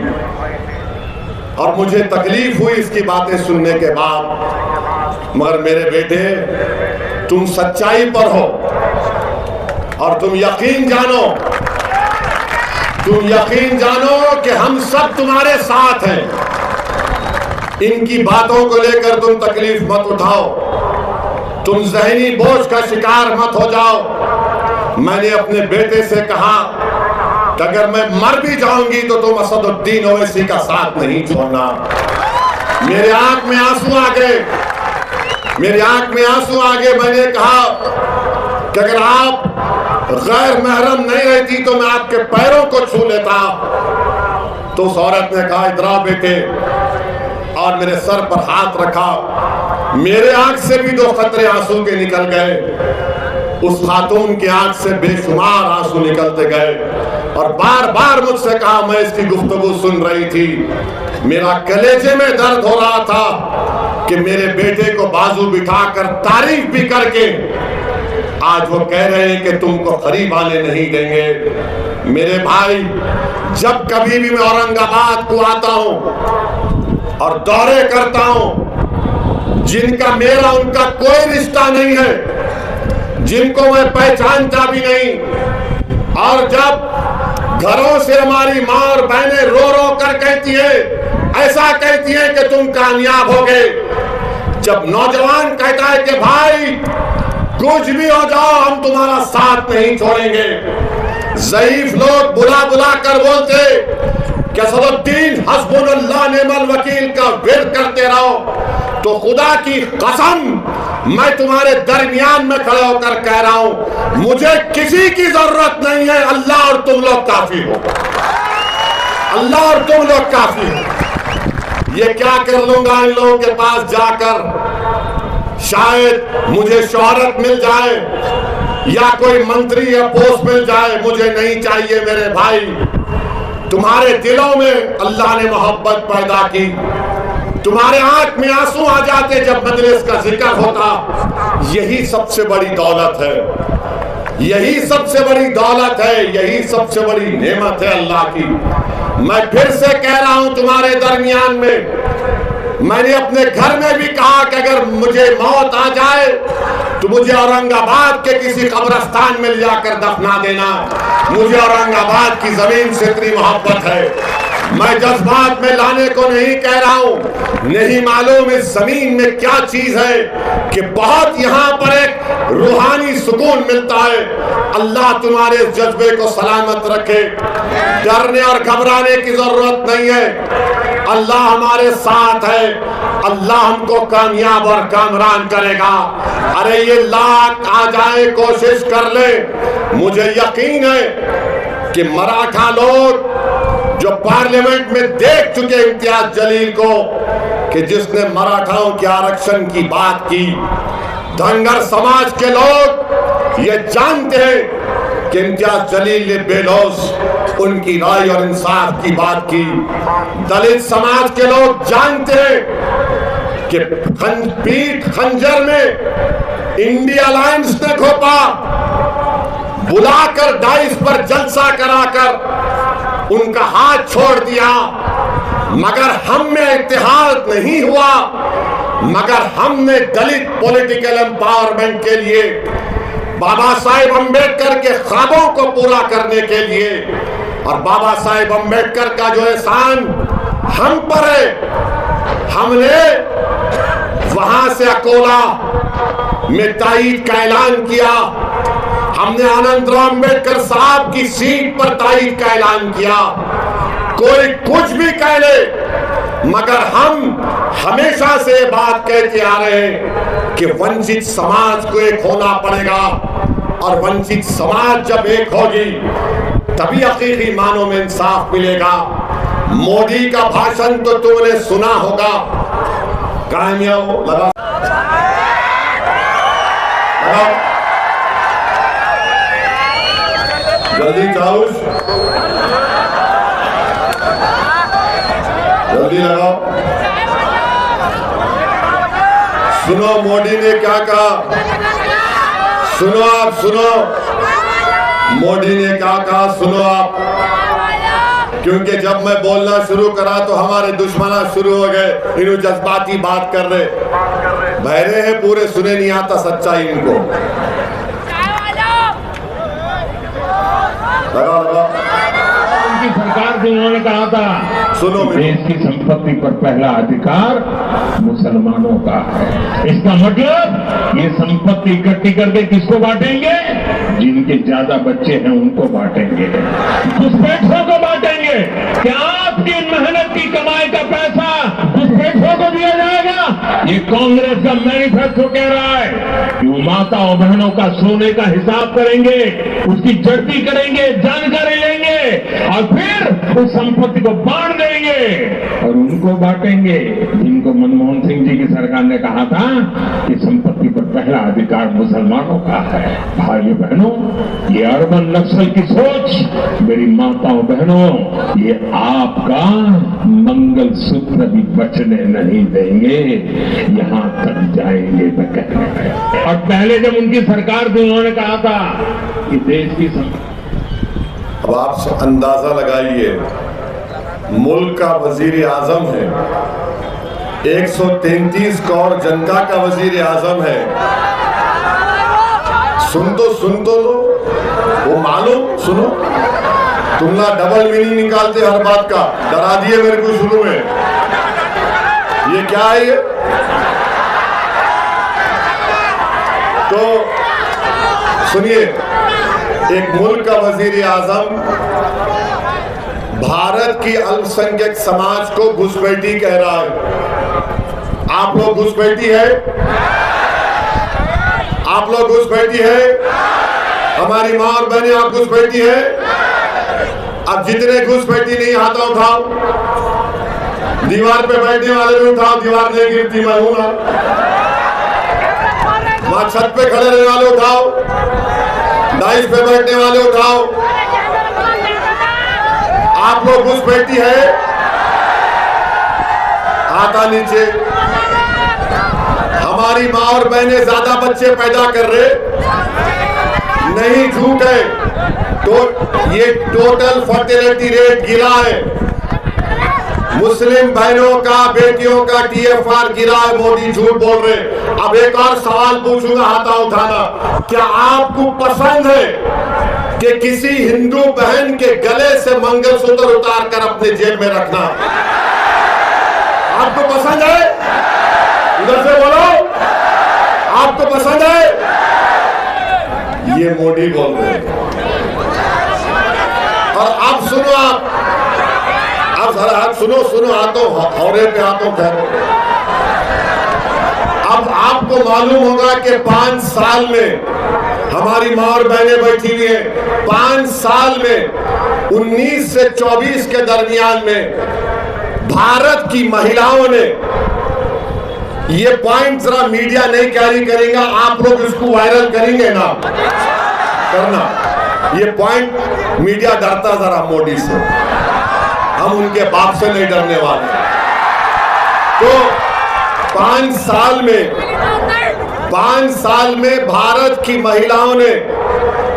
और मुझे तकलीफ हुई इसकी बातें सुनने के बाद, मगर मेरे बेटे तुम सच्चाई पर हो और तुम यकीन जानो कि हम सब तुम्हारे साथ हैं। इनकी बातों को लेकर तुम तकलीफ मत उठाओ, तुम जहनी बोझ का शिकार मत हो जाओ। मैंने अपने बेटे से कहा कि अगर मैं मर भी जाऊंगी तो तुम असदुद्दीन ओवैसी का साथ नहीं छोड़ना। मेरे आंख में आंसू आ गए, मैंने कहा कि अगर आप गैर महरम नहीं रहती तो मैं आपके पैरों को छू लेता। तो उस औरत ने कहा, इधर आओ बेटे, और मेरे सर पर हाथ रखा। मेरे आंख से भी 2 कतरे आंसू के निकल गए। उस खातून की आंख से बेशुमार आंसू निकलते गए और बार बार मुझसे कहा, मैं इसकी गुफ्तगू सुन रही थी, मेरा कलेजे में दर्द हो रहा था कि मेरे बेटे को बाजू बिठाकर तारीफ भी करके आज वो कह रहे हैं कि तुमको करीब आने नहीं देंगे। मेरे भाई, जब कभी भी मैं औरंगाबाद को आता हूं और दौरे करता हूं, जिनका मेरा उनका कोई रिश्ता नहीं है, जिनको मैं पहचानता भी नहीं, और जब घरों से हमारी माँ और बहनें रो रो कर कहती है, ऐसा कहती है कि तुम कामयाब हो गए, जब नौजवान कहता है कि भाई कुछ भी हो जाओ हम तुम्हारा साथ नहीं छोड़ेंगे, ज़ईफ लोग बुला बुला कर बोलते कि असदुद्दीन हस्बुनल्लाह निअमल वकील का विर्द करते रहो, तो खुदा की कसम मैं तुम्हारे दरमियान में खड़े होकर कह रहा हूं, मुझे किसी की जरूरत नहीं है, अल्लाह और तुम लोग काफी हो, अल्लाह और तुम लोग काफी हो। ये क्या कर लूंगा इन लोगों के पास जाकर, शायद मुझे शोहरत मिल जाए, या कोई मंत्री या पोस्ट मिल जाए, मुझे नहीं चाहिए मेरे भाई। तुम्हारे दिलों में अल्लाह ने मोहब्बत पैदा की, तुम्हारे आंख में आंसू आ जाते जब मजलिस का जिक्र होता। यही सबसे बड़ी दौलत है, यही सबसे बड़ी दौलत है, यही सबसे बड़ी नेमत है अल्लाह की। मैं फिर से कह रहा हूं तुम्हारे दरमियान में, मैंने अपने घर में भी कहा कि अगर मुझे मौत आ जाए तो मुझे औरंगाबाद के किसी कब्रिस्तान में जाकर दफना देना। मुझे औरंगाबाद की जमीन से इतनी मोहब्बत है। मैं जज्बात में लाने को नहीं कह रहा हूं, नहीं मालूम इस जमीन में क्या चीज है कि बहुत यहां पर एक रूहानी सुकून मिलता है। अल्लाह तुम्हारे इस जज्बे को सलामत रखे। डरने और घबराने की जरूरत नहीं है, अल्लाह हमारे साथ है, अल्लाह हमको कामयाब और कामरान करेगा। अरे ये लाख आ जाए, कोशिश कर ले। मुझे यकीन है कि मराठा लोग जो पार्लियामेंट में देख चुके इम्तियाज जलील को कि जिसने मराठाओं के आरक्षण की बात की, धनगर समाज के लोग ये जानते हैं कि इम्तियाज जलील ने बेलौस उनकी राय और इंसाफ की बात की। दलित समाज के लोग जानते हैं कि पीठ खंजर में इंडिया अलायंस ने घोपा, बुलाकर डाइस पर जलसा कराकर उनका हाथ छोड़ दिया, मगर हम में इत्तेहाद नहीं हुआ। मगर हमने दलित पॉलिटिकल एम्पावरमेंट के लिए, बाबा साहेब अम्बेडकर के ख्वाबों को पूरा करने के लिए, और बाबा साहेब अम्बेडकर का जो एहसान हम पर है, हमने वहां से अकोला में ताईद का ऐलान किया। हमने आनंदराव अम्बेडकर साहब की सीट पर ताईद का ऐलान किया। कोई कुछ भी कह ले, मगर हम हमेशा से बात कहते आ रहे हैं कि वंचित समाज को एक होना पड़ेगा, और वंचित समाज जब एक होगी तभी हकीकी मानों में इंसाफ मिलेगा। मोदी का भाषण तो तुमने सुना होगा, कामयाब लगा जल्दी चालू, जल्दी लगाओ। सुनो मोदी ने क्या कहा, सुनो आप, सुनो मोदी ने क्या कहा, सुनो आप। क्योंकि जब मैं बोलना शुरू करा तो हमारे दुश्मन शुरू हो गए, इन्हों जज्बाती बात कर रहे, बहरे हैं पूरे, सुने नहीं आता सच्चाई इनको। लगा लगा उनकी सरकार से उन्होंने कहा था, सुनो देश की संपत्ति पर पहला अधिकार मुसलमानों का है। इसका मतलब ये संपत्ति इकट्ठी करके किसको बांटेंगे? जिनके ज्यादा बच्चे हैं उनको बांटेंगे, घुसपैठियों को बांटेंगे। क्या आपकी मेहनत की कमाई का पैसा घुसपैठियों को दिया जाएगा? ये कांग्रेस का मैनिफेस्टो कह रहा है कि वो माताओं बहनों का सोने का हिसाब करेंगे, उसकी जड़ती करेंगे, जानकारी लेंगे और फिर उस संपत्ति को बांट देंगे और उनको बांटेंगे जिनको मनमोहन सिंह जी की सरकार ने कहा था कि संपत्ति पर पहला अधिकार मुसलमानों का है। भाइयों बहनों, ये अर्बन नक्सल की सोच, मेरी माताओं बहनों, ये आपका मंगल सूत्र भी बचने नहीं देंगे, यहां तक जाएंगे तो कहने में। और पहले जब उनकी सरकार थी उन्होंने कहा था कि देश की अब आप अंदाजा लगाइए, मुल्क का वजीर आजम है, 133 करोड़ जनता का वजीर आजम है। सुन तो लो, वो मालूम, सुनो, तुम ना डबल मीनिंग निकालते हर बात का, डरा दिए मेरे को शुरू में। ये क्या है ये? तो सुनिए, एक मुल्क का वजीर आजम भारत की अल्पसंख्यक समाज को घुसपैठी कह रहा है। आप लोग घुसपैठी है, आप लोग घुसपैठी है, हमारी मां और बहनें आप घुसपैठी है। अब जितने घुसपैठी नहीं हाथा उठाओ, दीवार पे बैठने वाले भी उठाओ, दीवार नहीं गिरती, मैं हूं ना। वहां छत पे खड़े रहने वाले उठाओ, डाइस पे बैठने वाले उठाओ। आप लोग घुसपैठी है, हाथा नीचे। हमारी माँ और बहनें ज्यादा बच्चे पैदा कर रहे नहीं, झूठ है। तो ये टोटल फर्टिलिटी रेट गिरा है। मुस्लिम बहनों का, बेटियों का TFR गिरा है, मोदी झूठ बोल रहे। अब एक और सवाल पूछूंगा, हाथा उठाना। क्या आपको पसंद है कि किसी हिंदू बहन के गले से मंगलसूत्र उतार कर अपने जेब में रखना? आपको पसंद है? उधर से बोलो, आपको पसंद है? ये मोदी बोल रहे हैं। और अब सुनो, आप जरा हाथ सुनो, हाथों हौरे पे हाथों ठहरो। अब आपको मालूम होगा कि 5 साल में हमारी माँ और बहनें बैठी हुई हैं, 5 साल में 19 से 24 के दरमियान में भारत की महिलाओं ने, ये पॉइंट जरा मीडिया नहीं कैरी करेगा, आप लोग इसको वायरल करेंगे ना, करना। ये पॉइंट मीडिया डरता जरा मोदी से, हम उनके बाप से नहीं डरने वाले। तो 5 साल में भारत की महिलाओं ने,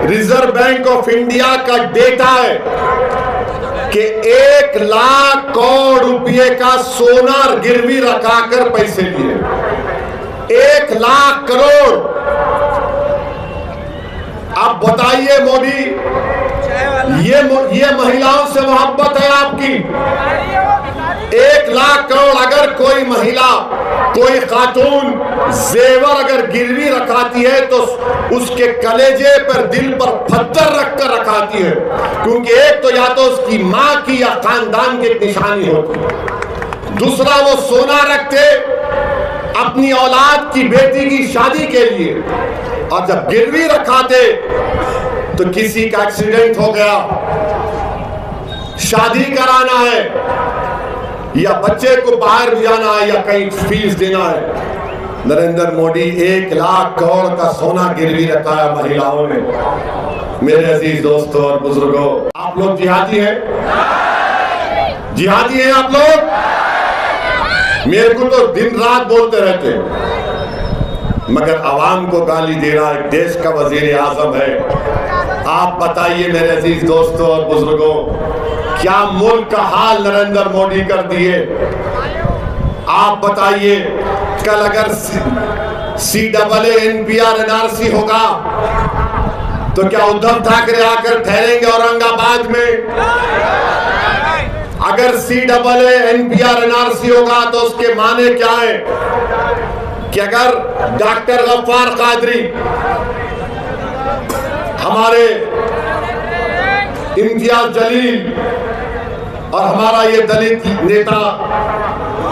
रिजर्व बैंक ऑफ इंडिया का डेटा है कि 1 लाख करोड़ रुपए का सोना गिरवी रखाकर पैसे लिए। 1 लाख करोड़। अब बताइए मोदी, ये महिलाओं से मोहब्बत है आपकी? 1 लाख करोड़ अगर कोई महिला, कोई खातून जेवर अगर गिरवी रखाती है तो उसके कलेजे पर, दिल पर पत्थर रखकर रखाती है, क्योंकि एक तो या तो उसकी मां की या खानदान की निशानी होती, दूसरा वो सोना रखते अपनी औलाद की, बेटी की शादी के लिए। और जब गिरवी रखाते तो किसी का एक्सीडेंट हो गया, शादी कराना है या बच्चे को बाहर जाना है या कहीं फीस देना है, नरेंद्र मोदी 1 लाख करोड़ का सोना गिरवी रखा है महिलाओं ने। मेरे अजीज दोस्तों और बुजुर्गों, आप लोग जिहादी हैं? जिहादी हैं आप लोग? मेरे को तो दिन रात बोलते रहते हैं, मगर आवाम को गाली दे रहा है, देश का वजीर आजम है। आप बताइए मेरे अजीज दोस्तों और बुजुर्गों, क्या मुल्क का हाल नरेंद्र मोदी कर दिए? आप बताइए, कल अगर CAA NPR NRC होगा तो क्या उद्धव ठाकरे आकर ठहरेंगे औरंगाबाद में? अगर CAA NPR NRC होगा तो उसके माने क्या है कि अगर डॉक्टर गफ्फार कादरी, हमारे इम्तियाज जलील और हमारा ये दलित नेता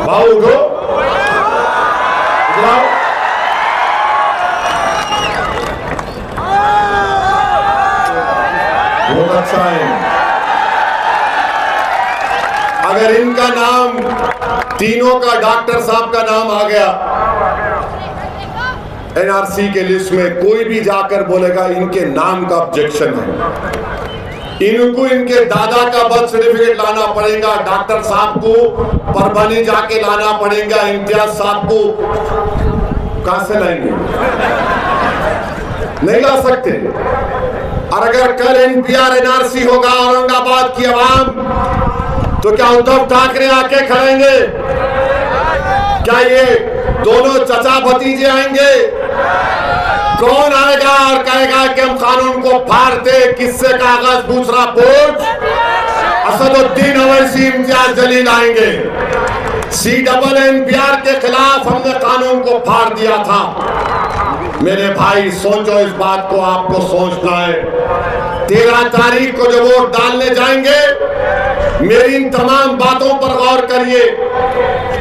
बाबू को बहुत अच्छा है, अगर इनका नाम, तीनों का, डॉक्टर साहब का नाम आ गया NRC के लिस्ट में, कोई भी जाकर बोलेगा इनके नाम का ऑब्जेक्शन है, इनको इनके दादा का बर्थ सर्टिफिकेट लाना पड़ेगा, डॉक्टर साहब को परभनी जाके लाना पड़ेगा, इम्तियाज साहब को कहां से लाएंगे? नहीं ला सकते। और अगर कल NPR NRC होगा औरंगाबाद की आवाम, तो क्या उद्धव ठाकरे आके खड़ेंगे? क्या ये दोनों चचा भतीजे आएंगे? कौन आएगा और कहेगा कि हम कानून को फाड़ते? किससे कागज दूसरा पोर्ट? असदुद्दीन अवैसी, इम्तियाज जलील आएंगे। CAA NPR के खिलाफ हमने कानून को फाड़ दिया था। मेरे भाई सोचो, इस बात को आपको सोचना है। 13 तारीख को जब वोट डालने जाएंगे, मेरी इन तमाम बातों पर गौर करिए।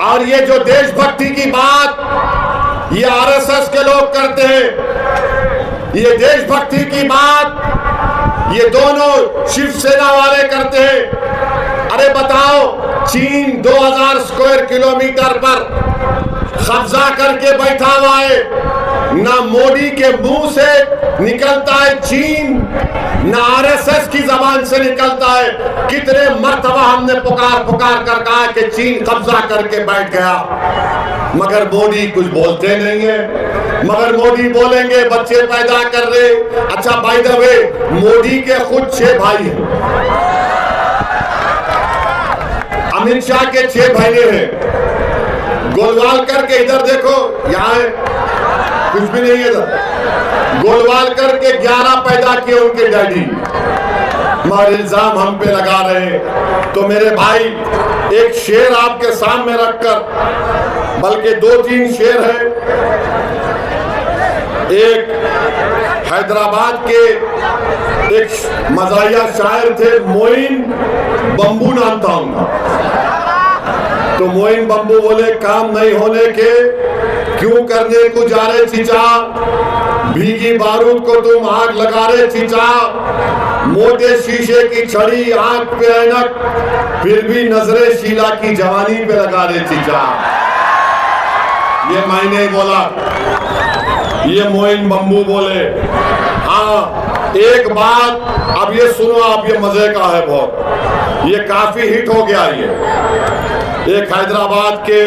और ये जो देशभक्ति की बात ये RSS के लोग करते हैं, ये देशभक्ति की बात ये दोनों शिवसेना वाले करते हैं। अरे बताओ, चीन 2000 स्क्वायर किलोमीटर पर कब्जा करके बैठा हुआ है। ना मोदी के मुंह से निकलता है चीन, ना आरएसएस की जबान से निकलता है। कितने मर्तबा हमने पुकार पुकार कर कहा कि चीन कब्जा करके बैठ गया, मगर मोदी कुछ बोलते नहीं है। मगर मोदी बोलेंगे बच्चे पैदा कर रहे। अच्छा, बाय द वे, मोदी के खुद 6 भाई हैं, अमित शाह के 6 भाई हैं। गोलवालकर के इधर देखो, यहाँ कुछ भी नहीं है इधर। गोलवालकर के 11 पैदा किए उनके डैडी, मगर इल्जाम हम पे लगा रहे। तो मेरे भाई, एक शेर आपके सामने रखकर, बल्कि 2-3 शेर है। एक हैदराबाद के एक मज़ाहिया शायर थे, मोइन बंबू नाम था उनका। तो मोइन बंबू बोले, काम नहीं होने के क्यों करने को जा रहे चीचा, भीगी बारूद को तुम आग लगा रहे चीचा, मोटे शीशे की छड़ी आंख पे ऐनक, फिर भी नजरे शीला की जवानी पे लगा रहे चीचा। ये मैंने बोला, ये मोइन बंबू बोले। हाँ, एक बात अब ये सुनो, अब ये मजे का है बहुत, ये काफी हिट हो गया। ये एक हैदराबाद के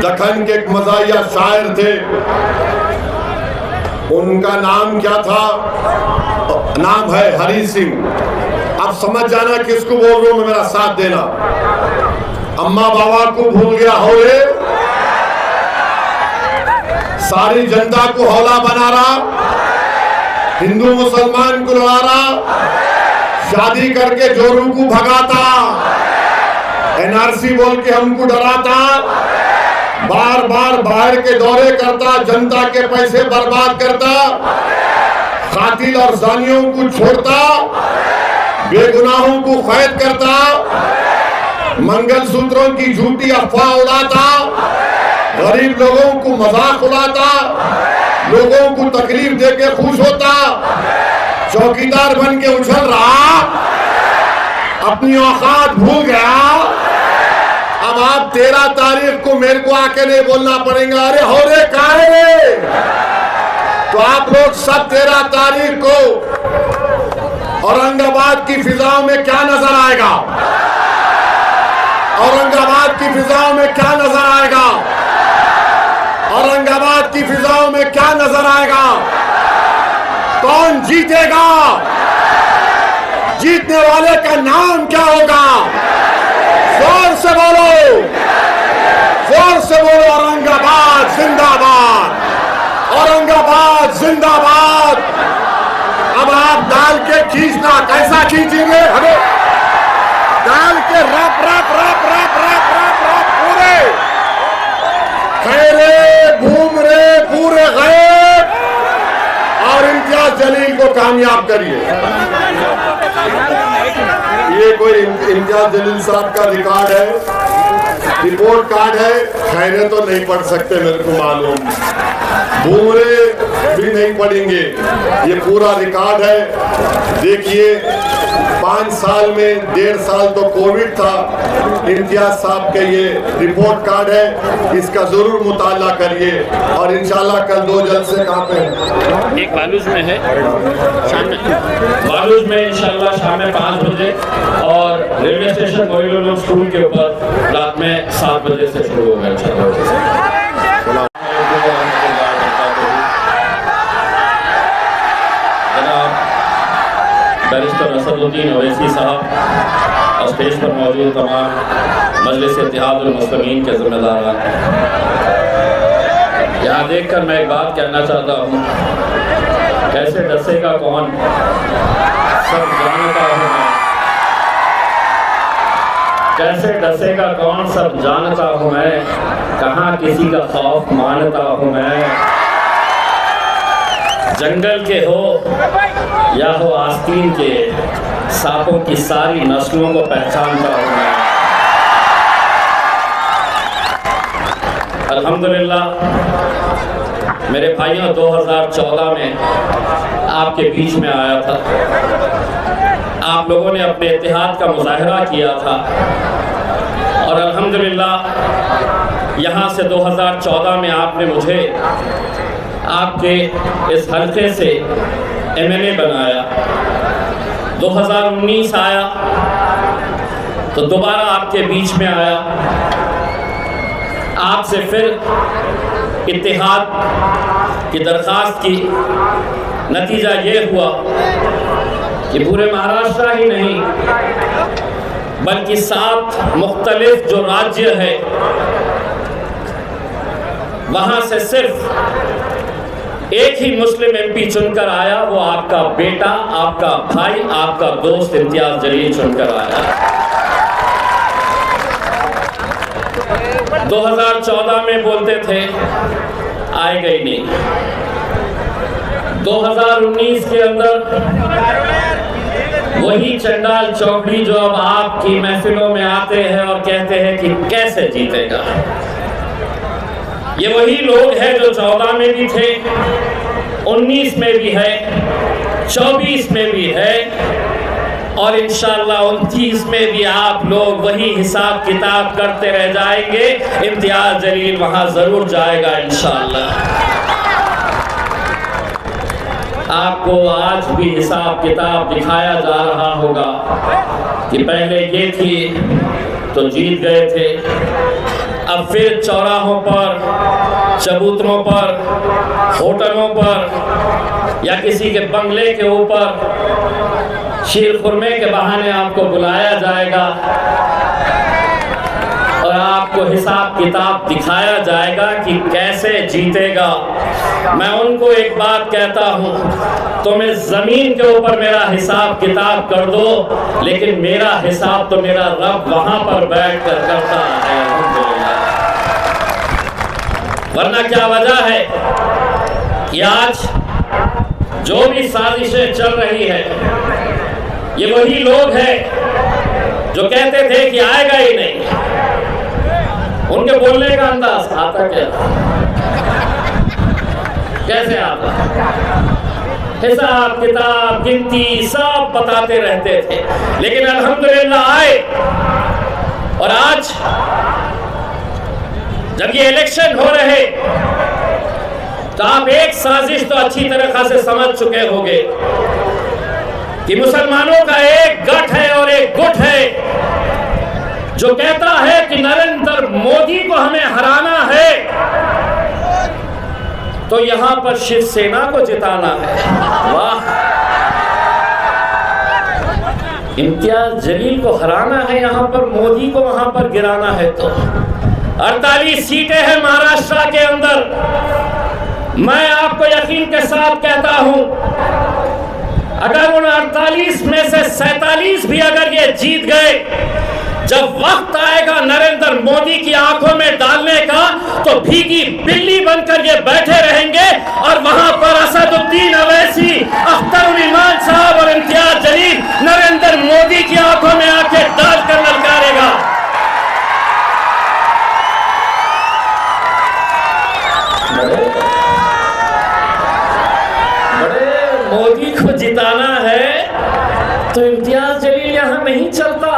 दखन के एक मज़ाहिया शायर थे, उनका नाम क्या था? नाम है हरी सिंह। अब समझ जाना किसको बोल रहा हूं मैं, मेरा साथ देना। अम्मा बाबा को भूल गया हो रे, सारी जनता को हौला बना रहा, हिंदू मुसलमान को लड़ा रहा, शादी करके जोरू को भगाता, एनआरसी बोल के हमको डराता, बार बार बाहर के दौरे करता, जनता के पैसे बर्बाद करता, कातिल और जानियों को छोड़ता, बेगुनाहों को कैद करता, मंगलसूत्रों की झूठी अफवाह उड़ाता, गरीब लोगों को मजाक उड़ाता, लोगों को तकलीफ देके खुश होता, चौकीदार बन के उछल रहा, अपनी औकात भूल गया। अब आप 13 तारीख को मेरे को आके नहीं बोलना पड़ेगा, अरे हो रे कहाँ है रे? तो आप लोग सब 13 तारीख को औरंगाबाद की फिजाओं में क्या नजर आएगा? औरंगाबाद की फिजाओं में क्या नजर आएगा? औरंगाबाद की फिजाओं में क्या नजर आएगा? कौन जीतेगा? जीतने वाले का नाम क्या होगा? जोर से बोलो, जोर से बोलो, औरंगाबाद जिंदाबाद, औरंगाबाद जिंदाबाद। अब आप डाल के खींचना, कैसा खींचेंगे? हमें डाल के रप रप रप रप रप रप रप पूरे खैरे घूम रहे पूरे गए, और इम्तियाज जलील को कामयाब करिए। ये कोई इम्तियाज जलील साहब का रिकॉर्ड है, रिपोर्ट कार्ड है, खैरे तो नहीं पढ़ सकते मेरे को मालूम, भूमरे भी नहीं पढ़ेंगे, ये पूरा रिकॉर्ड है। देखिए 5 साल में 1.5 साल तो कोविड था, इम्तियाज साहब के ये रिपोर्ट कार्ड है, इसका जरूर मुताला करिए, और इंशाल्लाह कल 2 जलसे कहाँ पे हैं? एक बालूज में है, शाम में बालूज में इंशाल्लाह शाम में 5 बजे, और रेलवे स्टेशन मोइनुल स्कूल के ऊपर रात में 7 बजे से शुरू होगा इंशाल्लाह। बैरिस्टर असदुद्दीन ओवैसी साहब और स्टेज पर मौजूद तमाम मजलिस इत्तेहादुल मुस्लिमीन के जिम्मेदार, यहाँ देखकर मैं एक बात कहना चाहता हूँ, कैसे डसेगा कौन, सब जानता हूँ मैं, कैसे डसेगा कौन, सब जानता हूँ मैं, कहाँ किसी का खौफ मानता हूँ मैं, जंगल के हो या हो आस्तीन के, सांपों की सारी नस्लों को पहचानता हूँ मैं। अल्हम्दुलिल्लाह मेरे भाइयों, 2014 में आपके बीच में आया था, आप लोगों ने अपने इत्तेहाद का मुजाहरा किया था, और अल्हम्दुलिल्लाह यहाँ से 2014 में आपने मुझे आपके इस हल्के से MLA बनाया। 2019 आया तो दोबारा आपके बीच में आया, आपसे फिर इत्तेहाद की दरख्वास्त की। नतीजा ये हुआ कि पूरे महाराष्ट्र ही नहीं बल्कि 7 मुख्तलिफ जो राज्य है वहाँ से सिर्फ एक ही मुस्लिम MP चुनकर आया, वो आपका बेटा, आपका भाई, आपका दोस्त इम्तियाज जलील चुनकर आया। 2014 में बोलते थे आएगा ही नहीं। 2019 के अंदर वही चंडाल चौकड़ी जो अब आपकी महफिलों में आते हैं और कहते हैं कि कैसे जीतेगा, ये वही लोग हैं जो 14 में भी थे, 19 में भी है, 24 में भी है और इंशाअल्लाह 29 में भी आप लोग वही हिसाब किताब करते रह जाएंगे। इम्तियाज जलील वहां जरूर जाएगा इंशाअल्लाह। आपको आज भी हिसाब किताब दिखाया जा रहा होगा कि पहले ये थी तो जीत गए थे, अब फिर चौराहों पर, चबूतरों पर, होटलों पर या किसी के बंगले के ऊपर शीर खुरमे के बहाने आपको बुलाया जाएगा और आपको हिसाब किताब दिखाया जाएगा कि कैसे जीतेगा। मैं उनको एक बात कहता हूँ, तुम्हें जमीन के ऊपर मेरा हिसाब किताब कर दो, लेकिन मेरा हिसाब तो मेरा रब वहां पर बैठ कर करता है। वरना क्या वजह है कि आज जो भी साजिशें चल रही है ये वही लोग हैं जो कहते थे कि आएगा ही नहीं। उनके बोलने का अंदाज आता क्या, कैसे आता, हिसाब किताब गिनती सब बताते रहते थे, लेकिन अल्हम्दुलिल्लाह आए। और आज जब ये इलेक्शन हो रहे तो आप एक साजिश तो अच्छी तरह से समझ चुके होंगे कि मुसलमानों का एक गठ है और एक गुट है जो कहता है कि नरेंद्र मोदी को हमें हराना है तो यहां पर शिवसेना को जिताना है। वाह, इम्तियाज जलील को हराना है यहां पर, मोदी को वहां पर गिराना है। तो 48 सीटें हैं महाराष्ट्र के अंदर। मैं आपको यकीन के साथ कहता हूं, अगर उन 48 में से 47 भी अगर ये जीत गए, जब वक्त आएगा नरेंद्र मोदी की आंखों में डालने का तो भीगी बिल्ली बनकर ये बैठे रहेंगे और वहां पर असदुद्दीन अवैसी, अख्तरुल ईमान साहब और इम्तियाज जलील नरेंद्र मोदी की आंखों में आंखें डालकर ललकारेगा। मोदी को जिताना है तो इम्तियाज जलील यहां नहीं चलता